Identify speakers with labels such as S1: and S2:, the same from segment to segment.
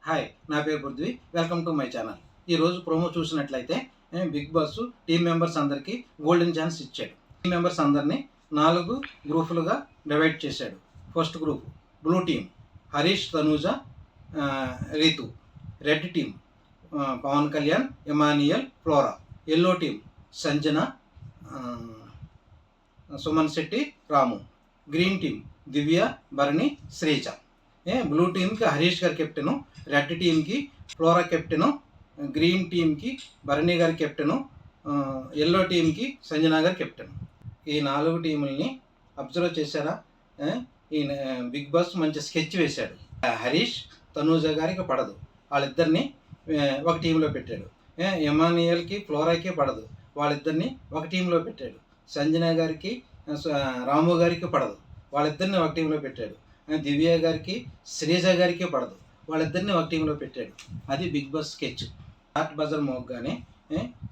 S1: Hi, నా పేరు Prithvi. Welcome to my channel. ఈరోజు ప్రోమో చూసినట్లయితే బిగ్ బాస్ టీమ్ మెంబర్స్ అందరికీ గోల్డెన్ ఛాన్స్ ఇచ్చాడు. టీమ్ మెంబర్స్ అందరినీ 4 గ్రూపులుగా డివైడ్ చేశాడు. First group blue team Harish, Tanuja, Ritu. Red team Pawan Kalyan, Emmanuel, Flora. Yellow team Sanjana, Suman Shetty, Ramu. Green team Divya, Bharani, Sreeja. Blue టీమ్కి హరీష్ గారి కెప్టెను, రెడ్ టీమ్కి ఫ్లోరా కెప్టెను, గ్రీన్ టీమ్కి భరణి గారి కెప్టెను, ఎల్లో టీమ్కి సంజన గారి కెప్టెన్. ఈ 4 టీముల్ని అబ్జర్వ్ చేశారా? ఈ బిగ్ బాస్ మంచి స్కెచ్ వేశాడు. హరీష్, తనూజ గారికి పడదు, వాళ్ళిద్దరిని ఒక టీంలో పెట్టాడు. ఎమానియల్కి, ఫ్లోరాకి పడదు, వాళ్ళిద్దరిని ఒక టీంలో పెట్టాడు. సంజన గారికి, రాము గారికి పడదు, వాళ్ళిద్దరిని ఒక టీంలో పెట్టాడు. దివ్య గారికి, శ్రీజ గారికి పడదు, వాళ్ళిద్దరిని ఒక టీంలో పెట్టాడు. అది Bigg Boss sketch. Start buzzer మోగ్గానే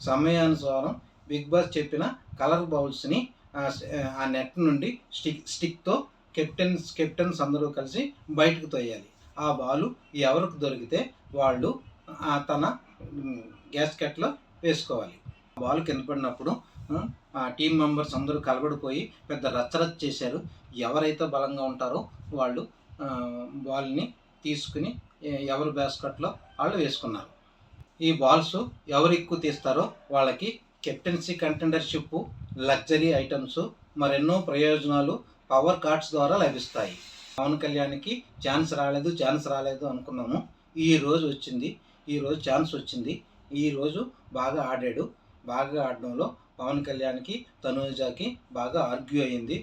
S1: సమయానుసారం బిగ్ బాస్ చెప్పిన కలర్ బౌల్స్ని ఆ నెట్ నుండి స్టిక్తో కెప్టెన్స్ అందరూ కలిసి బయటకు తోయాలి. ఆ బాలు ఎవరికి దొరికితే వాళ్ళు తన గ్యాస్కెట్లో వేసుకోవాలి. బాల్ కింద పడినప్పుడు ఆ టీం మెంబర్స్ అందరూ కలబడిపోయి పెద్ద రచ్చరచ్చ చేశారు. ఎవరైతే బలంగా ఉంటారో వాళ్ళు బాల్ని తీసుకుని ఎవరి బాస్కెట్లో వాళ్ళు వేసుకున్నారు. ఈ బాల్స్ ఎవరు ఎక్కువ తీస్తారో వాళ్ళకి కెప్టెన్సీ కంటెండర్షిప్, లగ్జరీ ఐటమ్స్, మరెన్నో ప్రయోజనాలు పవర్ కార్డ్స్ ద్వారా లభిస్తాయి. పవన్ కళ్యాణ్కి ఛాన్స్ రాలేదు అనుకున్నాము. ఈరోజు వచ్చింది, ఈరోజు ఛాన్స్ వచ్చింది. ఈరోజు బాగా ఆడాడు. బాగా ఆడడంలో పవన్ కళ్యాణ్కి, తనూజకి బాగా ఆర్గ్యూ అయ్యింది.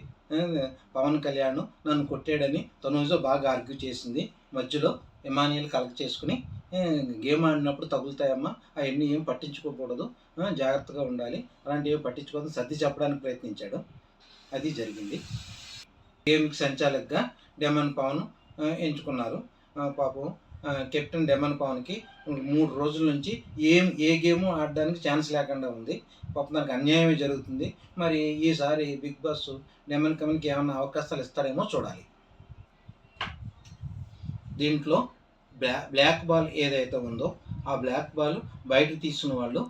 S1: పవన్ కళ్యాణ్ నన్ను కొట్టాడని తనూజ బాగా ఆర్గ్యూ చేసింది. మధ్యలో ఎమానియల్ కలెక్ట్ చేసుకుని గేమ్ ఆడినప్పుడు తగులుతాయమ్మా, అవన్నీ ఏం పట్టించుకోకూడదు, జాగ్రత్తగా ఉండాలి, అలాంటివి ఏం పట్టించుకోవద్దు సర్ది చెప్పడానికి ప్రయత్నించాడు. అది జరిగింది. గేమ్కి సంచాలకుగా డెమన్ పవన్ ఎంచుకున్నారు. పాపం కెప్టెన్ డెమన్ పవన్కి 3 రోజుల నుంచి ఏ గేము ఆడడానికి ఛాన్స్ లేకుండా ఉంది. పాపం దానికి అన్యాయమే జరుగుతుంది. మరి ఈసారి బిగ్ బాస్ డెమన్ పవన్కి ఏమైనా అవకాశాలు ఇస్తాడేమో చూడాలి. దీంట్లో బ్లాక్ బాల్ ఏదైతే ఉందో ఆ బ్లాక్ బాల్ బయటకు తీసుకున్న వాళ్ళు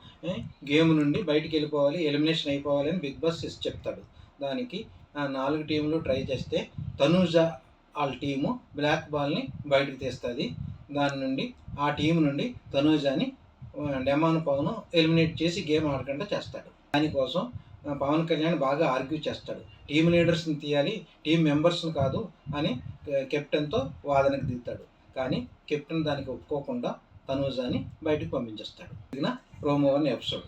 S1: గేమ్ నుండి బయటికి వెళ్ళిపోవాలి, ఎలిమినేషన్ అయిపోవాలి అని బిగ్ బాస్ చెప్తాడు. దానికి 4 టీంలు ట్రై చేస్తే తనూజ వాళ్ళ టీము బ్లాక్ బాల్ని బయటకు తీస్తుంది. దాని నుండి ఆ టీం నుండి తనూజని డెమాన్ పవన్ ఎలిమినేట్ చేసి గేమ్ ఆడకుండా చేస్తాడు. దానికోసం పవన్ కళ్యాణ్ బాగా ఆర్గ్యూ చేస్తాడు. టీం లీడర్స్ని తీయాలి, టీం మెంబర్స్ని కాదు అని కెప్టెన్తో వాదనకు దిగుతాడు. కానీ కెప్టెన్ దానికి ఒప్పుకోకుండా తనూజని బయటకు పంపించేస్తాడు. ఇది ప్రోమో 1 ఎపిసోడ్.